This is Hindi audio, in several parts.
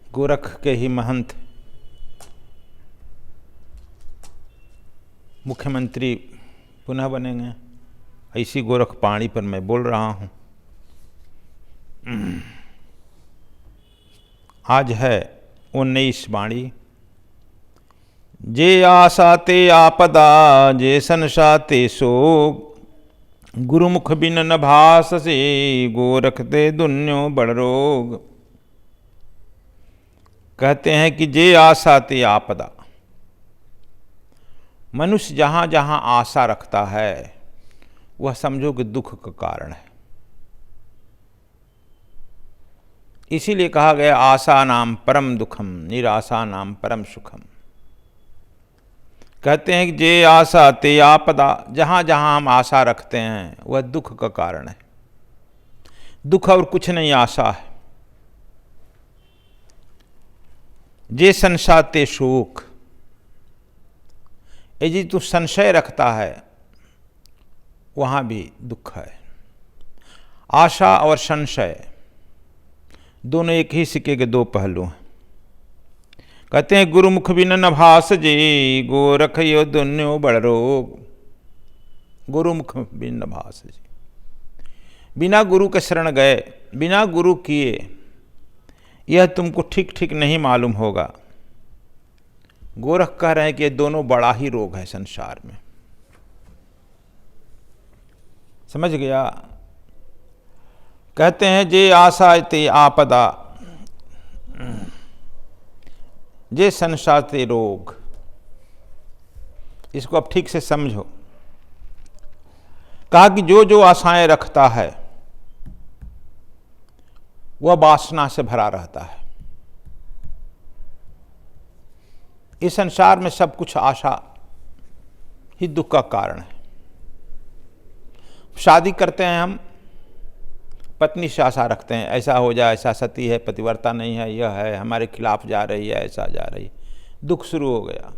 गोरख के ही महंत मुख्यमंत्री पुनः बनेंगे, ऐसी गोरख पाणी पर मैं बोल रहा हूँ। आज है 19 वाणी। जे आशा ते आपदा, जे संशा ते शोक, गुरुमुख बिन न भास से, गोरख ते दुन्यो बड़ रोग। कहते हैं कि जे आशा ते आपदा, मनुष्य जहाँ जहाँ आशा रखता है वह समझो कि दुख का कारण है। इसीलिए कहा गया आशा नाम परम दुखम, निराशा नाम परम सुखम। कहते हैं कि जे आशा ते आपदा, जहाँ जहाँ हम आशा रखते हैं वह दुख का कारण है। दुख और कुछ नहीं, आशा है। जे संशा ते शोक, यदि तू संशय रखता है वहाँ भी दुख है। आशा और संशय दोनों एक ही सिक्के के दो पहलू हैं। कहते हैं गुरुमुख बिन न भास जे, गोरख यो दुन्यो बड़ रोग। गुरुमुख बिन न भास जे, बिना गुरु के शरण गए, बिना गुरु किए यह तुमको ठीक ठीक नहीं मालूम होगा। गोरख कह रहे हैं कि ये दोनों बड़ा ही रोग है संसार में। समझ गया? कहते हैं जे आशा ते आपदा, जे संशा ते रोग। इसको अब ठीक से समझो। कहा कि जो जो आशाएं रखता है वह वासना से भरा रहता है। इस संसार में सब कुछ आशा ही दुख का कारण है। शादी करते हैं हम, पत्नी से आशा रखते हैं ऐसा हो जाए, ऐसा सती है, पतिव्रता नहीं है, यह है, हमारे खिलाफ जा रही है, ऐसा जा रही है। दुख शुरू हो गया।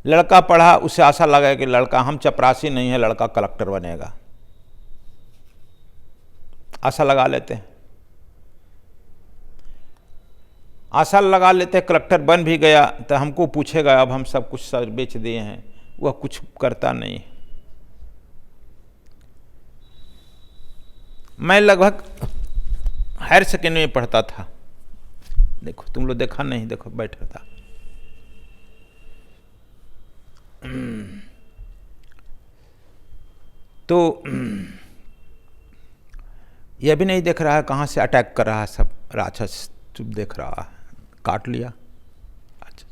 लड़का पढ़ा, उसे आशा लगा कि लड़का, हम चपरासी नहीं है, लड़का कलेक्टर बनेगा। आशा लगा लेते हैं, आशा लगा लेते हैं, कलेक्टर बन भी गया तो हमको पूछेगा अब हम सब कुछ सर बेच दिए हैं। वह कुछ करता नहीं। मैं लगभग हायर सेकेंडरी में पढ़ता था। देखो तुम लोग देखा नहीं, देखो बैठा था। तो यह भी नहीं देख रहा है कहाँ से अटैक कर रहा है सब राक्षस, चुप देख रहा है, काट लिया। अच्छा,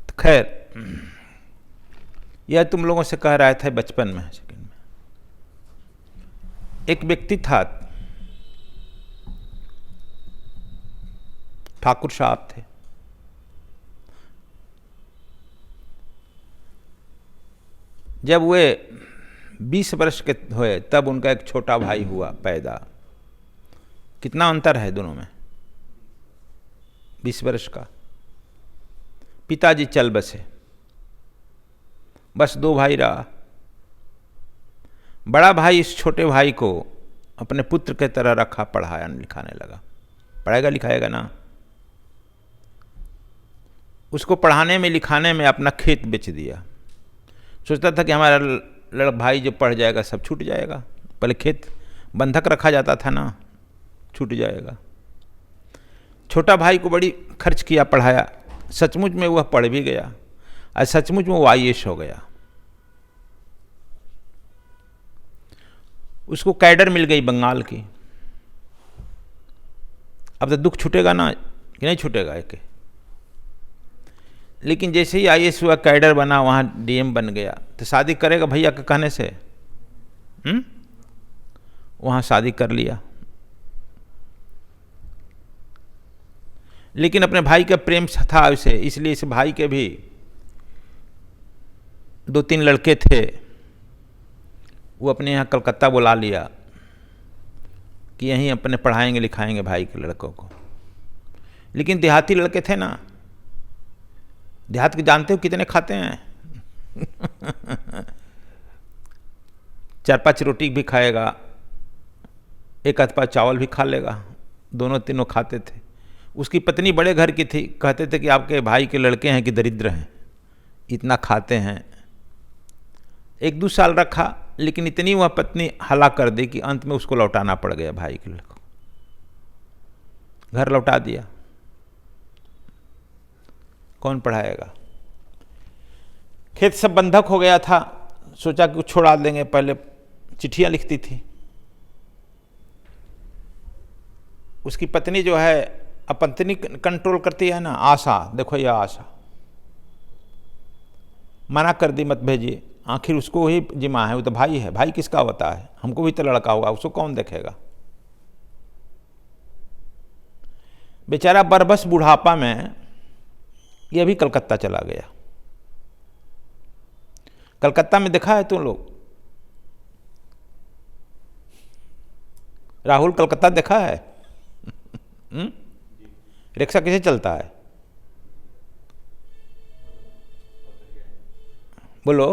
तो खैर यह तुम लोगों से कह रहा था बचपन में। एक व्यक्ति था, ठाकुर साहब थे। जब वे 20 वर्ष के हुए तब उनका एक छोटा भाई हुआ पैदा। कितना अंतर है दोनों में, 20 वर्ष का। पिताजी चल बसे, बस 2 भाई रहा। बड़ा भाई इस छोटे भाई को अपने पुत्र के तरह रखा, पढ़ाया लिखाने लगा। पढ़ाएगा लिखाएगा ना। उसको पढ़ाने में लिखाने में अपना खेत बेच दिया। सोचता था कि हमारा भाई जो पढ़ जाएगा सब छूट जाएगा। पहले खेत बंधक रखा जाता था ना, छूट जाएगा। छोटा भाई को बड़ी खर्च किया, पढ़ाया। सचमुच में वह पढ़ भी गया और सचमुच में वो IAS हो गया। उसको कैडर मिल गई बंगाल की। अब तो दुख छूटेगा ना कि नहीं छूटेगा एक। लेकिन जैसे ही IAS हुआ, कैडर बना, वहाँ DM बन गया, तो शादी करेगा भैया के कहने से। वहाँ शादी कर लिया। लेकिन अपने भाई का प्रेम था उसे, इसलिए इस भाई के भी 2-3 लड़के थे। वो अपने यहाँ कलकत्ता बुला लिया कि यहीं अपने पढ़ाएंगे लिखाएंगे भाई के लड़कों को। लेकिन देहाती लड़के थे ना, देहात के जानते हो कितने खाते हैं। 4-5 रोटी भी खाएगा, 1 आध पाव चावल भी खा लेगा, दोनों तीनों खाते थे। उसकी पत्नी बड़े घर की थी, कहते थे कि आपके भाई के लड़के हैं कि दरिद्र हैं, इतना खाते हैं। 1-2 साल रखा, लेकिन इतनी वह पत्नी हला कर दी कि अंत में उसको लौटाना पड़ गया, भाई के लड़को घर लौटा दिया। कौन पढ़ाएगा? खेत सब बंधक हो गया था, सोचा कि छोड़ा देंगे, पहले चिट्ठियां लिखती थी। उसकी पत्नी जो है, अब पत्नी कंट्रोल करती है ना, आशा, देखो यह आशा मना कर दी, मत भेजिए। आखिर उसको ही जिम्मा है, वो तो भाई है, भाई किसका होता है, हमको भी तो लड़का होगा, उसको कौन देखेगा। बेचारा बरबस बुढ़ापा में ये भी कलकत्ता चला गया। कलकत्ता में देखा है तुम लोग? राहुल, कलकत्ता देखा है? रिक्शा कैसे चलता है? बोलो।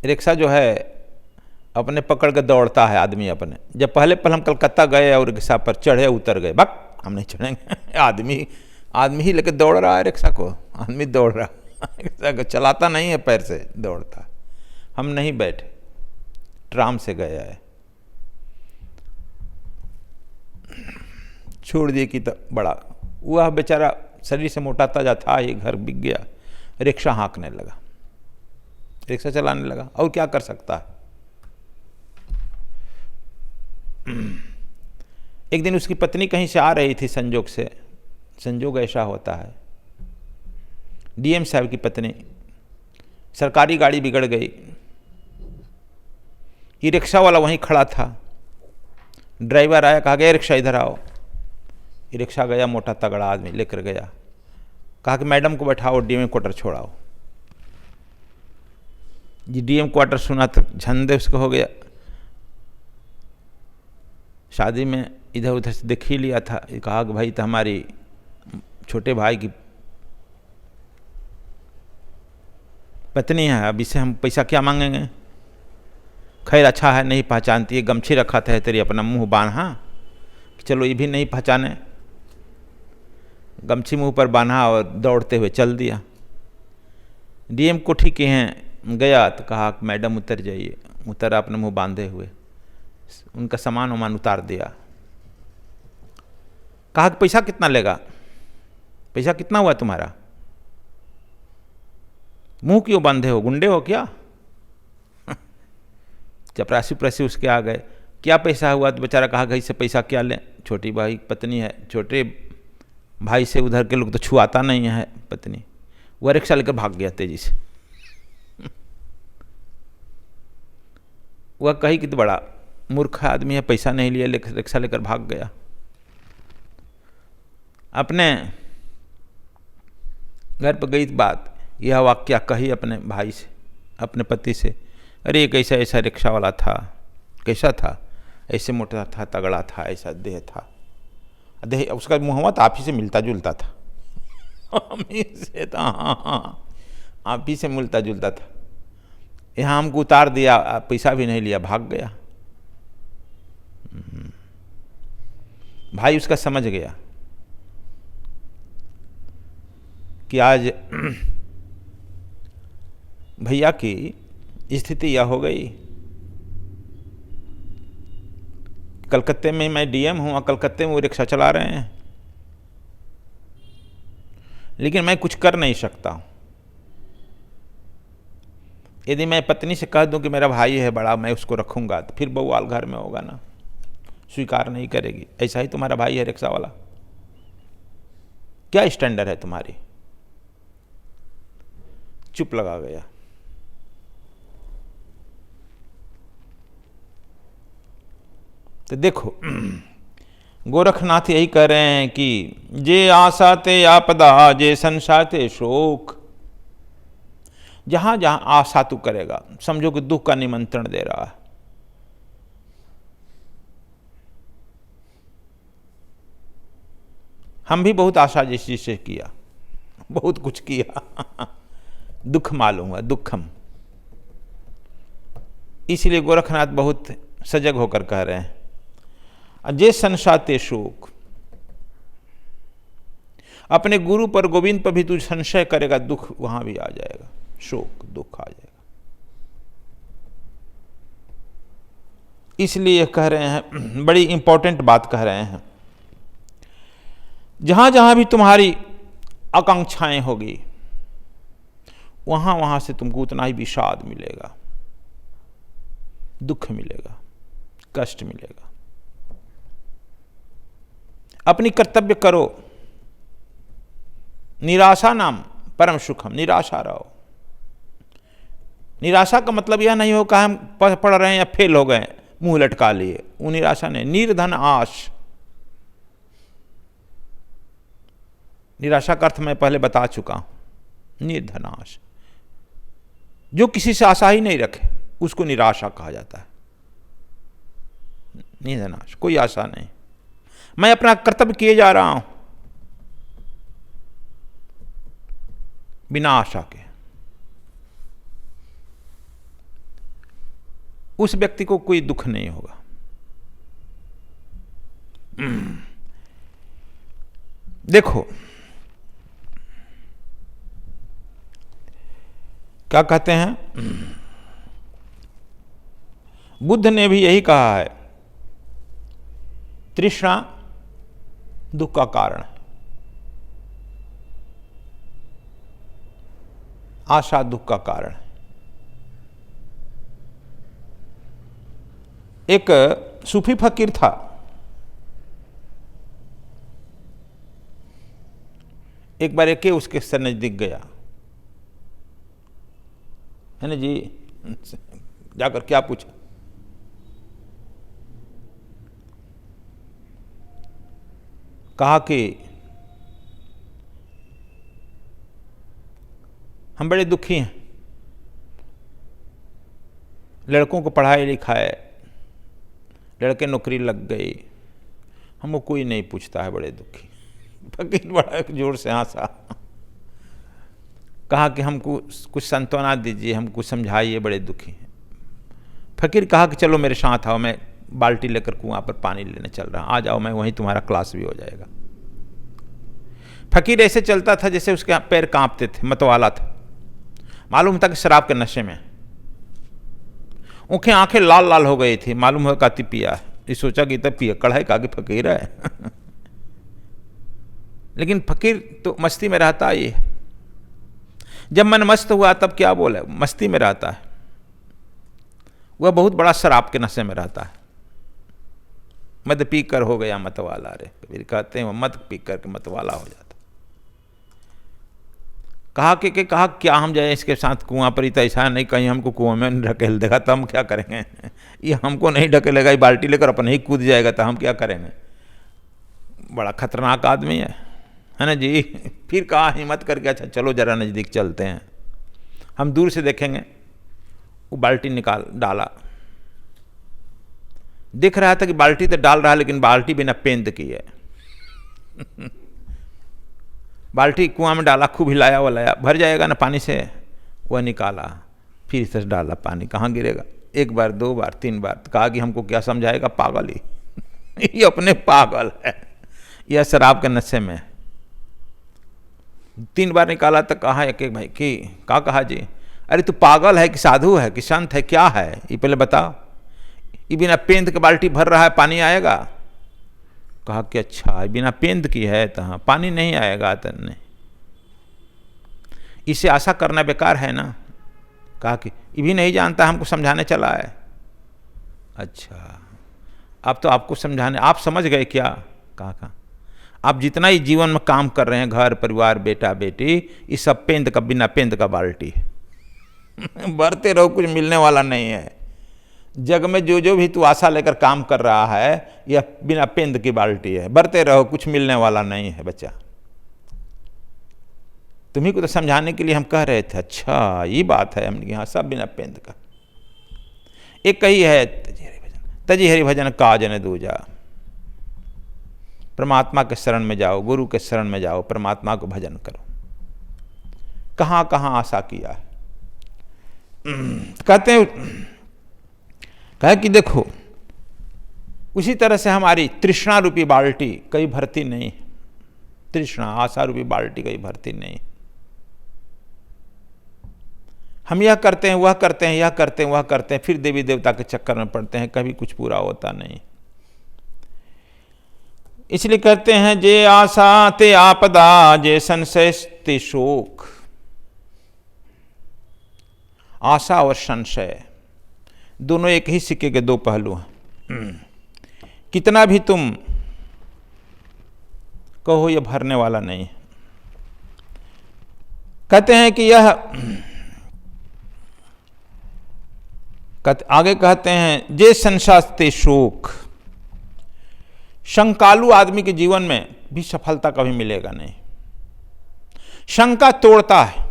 रिक्शा जो है अपने पकड़ के दौड़ता है आदमी अपने। जब पहले हम कलकत्ता गए और रिक्शा पर चढ़े उतर गए, बक हम नहीं चढ़ेंगे। आदमी ही लेके दौड़ रहा है रिक्शा को, आदमी दौड़ रहा रिक्शा को, चलाता नहीं है, पैर से दौड़ता। हम नहीं बैठे, ट्राम से गया है, छोड़ दिए कि तो बड़ा। वह बेचारा शरीर से मोटा ताजा था, ये घर बिक गया, रिक्शा हाँकने लगा, रिक्शा चलाने लगा, और क्या कर सकता है। एक दिन उसकी पत्नी कहीं से आ रही थी, संजोग से, संजोग ऐसा होता है, डीएम साहब की पत्नी, सरकारी गाड़ी बिगड़ गई। ये रिक्शा वाला वहीं खड़ा था, ड्राइवर आया, कहा गया रिक्शा इधर आओ। ये रिक्शा गया, मोटा तगड़ा आदमी लेकर गया, कहा कि मैडम को बैठाओ, डीएम क्वार्टर छोड़ाओ। जी डीएम क्वार्टर सुना तो झंडे उसको हो गया। शादी में इधर उधर से देख ही लिया था, कहा कि भाई तो हमारी छोटे भाई की पत्नी है, अब इससे हम पैसा क्या मांगेंगे। खैर अच्छा है, नहीं पहचानती है, गमछी रखा था तेरी, अपना मुंह बांधा, चलो ये भी नहीं पहचाने, गमछी मुंह पर बांधा और दौड़ते हुए चल दिया। डीएम कोठी के हैं गया तो कहा मैडम उतर जाइए, उतर अपने मुंह बांधे हुए, उनका सामान वामान उतार दिया। कहा कि पैसा कितना लेगा, पैसा कितना हुआ तुम्हारा, मुंह क्यों बांधे हो, गुंडे हो क्या। चपरासी उपरासी उसके आ गए, क्या पैसा हुआ, तो बेचारा कहा कि इससे पैसा क्या लें, छोटी भाई पत्नी है, छोटे भाई से उधर के लोग तो छुआता नहीं है पत्नी। वह रिक्शा लेकर भाग गया तेजी से। वह कही कि तो बड़ा मूर्ख आदमी है, पैसा नहीं लिया, रिक्शा लेकर भाग गया। अपने घर पर गई बात, यह वाक्या कही अपने भाई से, अपने पति से, अरे एक ऐसा ऐसा रिक्शा वाला था, कैसा था, ऐसे मोटा था, तगड़ा था, ऐसा देह था, देह उसका मुँह तो आप ही से मिलता जुलता था। हम ही से था, हाँ, आप ही से मिलता जुलता था। यहाँ हमको उतार दिया, पैसा भी नहीं लिया, भाग गया। भाई उसका समझ गया कि आज भैया की स्थिति यह हो गई, कलकत्ते में मैं डीएम हूँ और कलकत्ते में वो रिक्शा चला रहे हैं, लेकिन मैं कुछ कर नहीं सकता हूँ। यदि मैं पत्नी से कह दूं कि मेरा भाई है बड़ा, मैं उसको रखूंगा, तो फिर बवाल घर में होगा ना, स्वीकार नहीं करेगी। ऐसा ही तुम्हारा भाई है रिक्शा वाला, क्या स्टैंडर्ड है तुम्हारी। चुप लगा गया। तो देखो गोरखनाथ यही कह रहे हैं कि जे आशा ते आपदा, जे संशय ते शोक। जहां जहां आशा तू करेगा, समझो कि दुख का निमंत्रण दे रहा है। हम भी बहुत आशा जैसी से किया, बहुत कुछ किया, दुख मालूम है, दुखम। इसलिए गोरखनाथ बहुत सजग होकर कह रहे हैं, अजय संशाते शोक, अपने गुरु पर गोविंद पर भी तू संशय करेगा, दुख वहां भी आ जाएगा, शोक दुख आ जाएगा। इसलिए कह रहे हैं, बड़ी इंपॉर्टेंट बात कह रहे हैं, जहां जहां भी तुम्हारी आकांक्षाएं होगी वहां वहां से तुमको उतना ही विषाद मिलेगा, दुख मिलेगा, कष्ट मिलेगा। अपनी कर्तव्य करो, निराशा नाम परम सुखम, निराशा रहो। निराशा का मतलब यह नहीं हो कि हम पढ़ रहे हैं या फेल हो गए मुंह लटका लिए, वो निराशा नहीं। निर्धन आश, निराशा का अर्थ मैं पहले बता चुका हूं, निर्धन आश, जो किसी से आशा ही नहीं रखे उसको निराशा कहा जाता है। निर्धन आश, कोई आशा नहीं, मैं अपना कर्तव्य किए जा रहा हूं बिना आशा के, उस व्यक्ति को कोई दुख नहीं होगा। देखो क्या कहते हैं, बुद्ध ने भी यही कहा है, तृष्णा दुख का कारण है, आशा दुख का कारण है। एक सूफी फकीर था, एक बार एक उसके सर नजदीक गया, है ना जी, जाकर क्या पूछा, कहा कि हम बड़े दुखी हैं, लड़कों को पढ़ाई लिखाए, लड़के नौकरी लग गई, हमको कोई नहीं पूछता है, बड़े दुखी। फकीर बड़ा जोर से हंसा, कहा कि हमको कुछ सांत्वना दीजिए, हमको समझाइए, बड़े दुखी हैं। फकीर कहा कि चलो मेरे साथ आओ, मैं बाल्टी लेकर कुआं पर पानी लेने चल रहा, आ जाओ, मैं वहीं तुम्हारा क्लास भी हो जाएगा। फकीर ऐसे चलता था जैसे उसके पैर कांपते थे, मतवाला था, मालूम था कि शराब के नशे में, उनकी आंखें लाल लाल हो गई थी, मालूम हो काती पिया है। ये सोचा कि तब पिया कढ़ाई का कि फकीर है। लेकिन फकीर तो मस्ती में रहता ही है, जब मन मस्त हुआ तब क्या बोले, मस्ती में रहता है, वह बहुत बड़ा शराब के नशे में रहता है। मद पी कर हो गया मतवाला, रे कबीर कहते हैं, वो मद पी कर के मतवाला हो जाता। कहा कि कहा क्या हम जाए इसके साथ कुआं पर, ही तो ऐसा नहीं कहीं हमको कुआं में ढकेल देगा तो हम क्या करेंगे, ये हमको नहीं ढकेलेगा, ये बाल्टी लेकर अपन ही कूद जाएगा तो हम क्या करेंगे, बड़ा खतरनाक आदमी है ना जी। फिर कहा हिम्मत करके, अच्छा चलो जरा नज़दीक चलते हैं, हम दूर से देखेंगे। वो बाल्टी निकाल डाला, दिख रहा था कि बाल्टी तो डाल रहा है लेकिन बाल्टी बिना पेंद की है। बाल्टी कुआं में डाला, खूब हिलाया वलाया, भर जाएगा ना पानी से, वह निकाला, फिर से डाला, पानी कहाँ गिरेगा, एक बार, दो बार, तीन बार, तो कहा कि हमको क्या समझाएगा, पागल ही। ये अपने पागल है, यह शराब के नशे में। 3 बार निकाला तो कहा एक भाई कि क्या कहा जी, अरे तू पागल है कि साधु है कि संत है, क्या है ये पहले बताओ, ये बिना पेंद के बाल्टी भर रहा है, पानी आएगा। कहा कि अच्छा बिना पेंद की है तो हाँ पानी नहीं आएगा, तो नहीं, इसे आशा करना बेकार है ना। कहा कि ये भी नहीं जानता, हमको समझाने चला है। अच्छा अब तो आपको समझाने, आप समझ गए क्या। कहा आप जितना ही जीवन में काम कर रहे हैं, घर परिवार बेटा बेटी, ये सब पेंद का, बिना पेंद का बाल्टी है। भरते रहो, कुछ मिलने वाला नहीं है। जग में जो जो भी तू आशा लेकर काम कर रहा है, यह बिना पेंद की बाल्टी है, भरते रहो, कुछ मिलने वाला नहीं है बच्चा। तुम्ही को तो समझाने के लिए हम कह रहे थे। अच्छा ये बात है, हमने यहाँ सब बिना पेंद का। एक कही है, तजी हरि भजन काज न दूजा, परमात्मा के शरण में जाओ, गुरु के शरण में जाओ, परमात्मा को भजन करो। कहाँ कहाँ आशा किया है। कहते हैं, कहे कि देखो उसी तरह से हमारी तृष्णा रूपी बाल्टी कहीं भरती नहीं, तृष्णा आशा रूपी बाल्टी कहीं भरती नहीं। हम यह करते हैं, वह करते हैं, यह करते हैं, वह करते हैं, फिर देवी देवता के चक्कर में पड़ते हैं, कभी कुछ पूरा होता नहीं। इसलिए कहते हैं जे आशा ते आपदा, जे संशय ते शोक। आशा और संशय दोनों एक ही सिक्के के दो पहलू हैं। कितना भी तुम कहो यह भरने वाला नहीं। कहते हैं कि यह आगे कहते हैं जे संशास्ते शोक। शंकालु आदमी के जीवन में भी सफलता कभी मिलेगा नहीं। शंका तोड़ता है।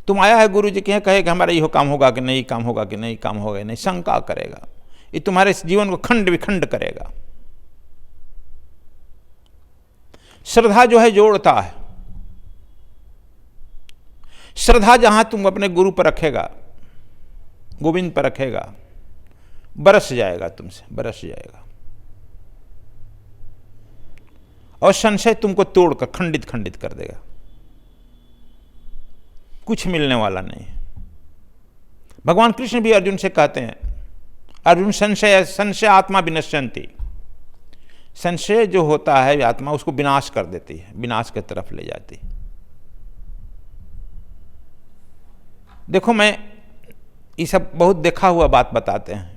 तुम आया है गुरु जी के यहाँ, कहे कि हमारा यह काम होगा कि नहीं, काम होगा कि नहीं, काम होगा नहीं, शंका करेगा। ये तुम्हारे जीवन को खंड विखंड करेगा। श्रद्धा जो है जोड़ता है। श्रद्धा जहां तुम अपने गुरु पर रखेगा, गोविंद पर रखेगा, बरस जाएगा, तुमसे बरस जाएगा। और संशय तुमको तोड़कर खंडित खंडित कर देगा। कुछ मिलने वाला नहीं। भगवान कृष्ण भी अर्जुन से कहते हैं, अर्जुन संशय आत्मा विनश्यन्ति। संशय जो होता है आत्मा उसको विनाश कर देती है, विनाश की तरफ ले जाती है। देखो, मैं ये सब बहुत देखा हुआ बात बताते हैं।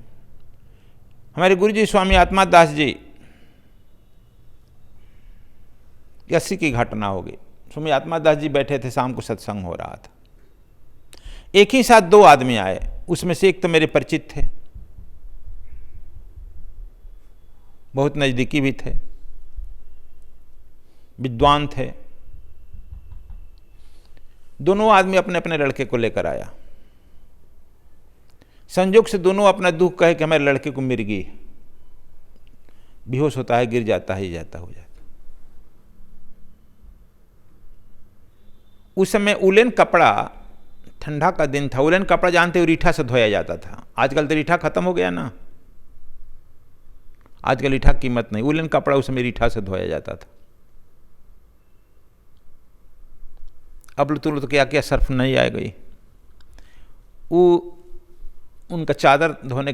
हमारे गुरुजी स्वामी आत्मादास जी 80 की घटना होगी। स्वामी आत्मादास जी बैठे थे, शाम को सत्संग हो रहा था। एक ही साथ दो आदमी आए, उसमें से एक तो मेरे परिचित थे, बहुत नज़दीकी भी थे, विद्वान थे। दोनों आदमी अपने अपने लड़के को लेकर आया। संयोग से दोनों अपना दुख कहे कि हमारे लड़के को मिर्गी, बेहोश होता है, गिर जाता है, जाता हो जाता। उस समय उलेन कपड़ा, ठंडा का दिन था, उलेन कपड़ा जानते हो रीठा से धोया जाता था। आजकल तो रीठा खत्म हो गया ना, आजकल रीठा कीमत नहीं। उलेन कपड़ा उस समय रीठा से धोया जाता था। अब तो क्या क्या सर्फ नहीं आ गई। वो उनका चादर धोने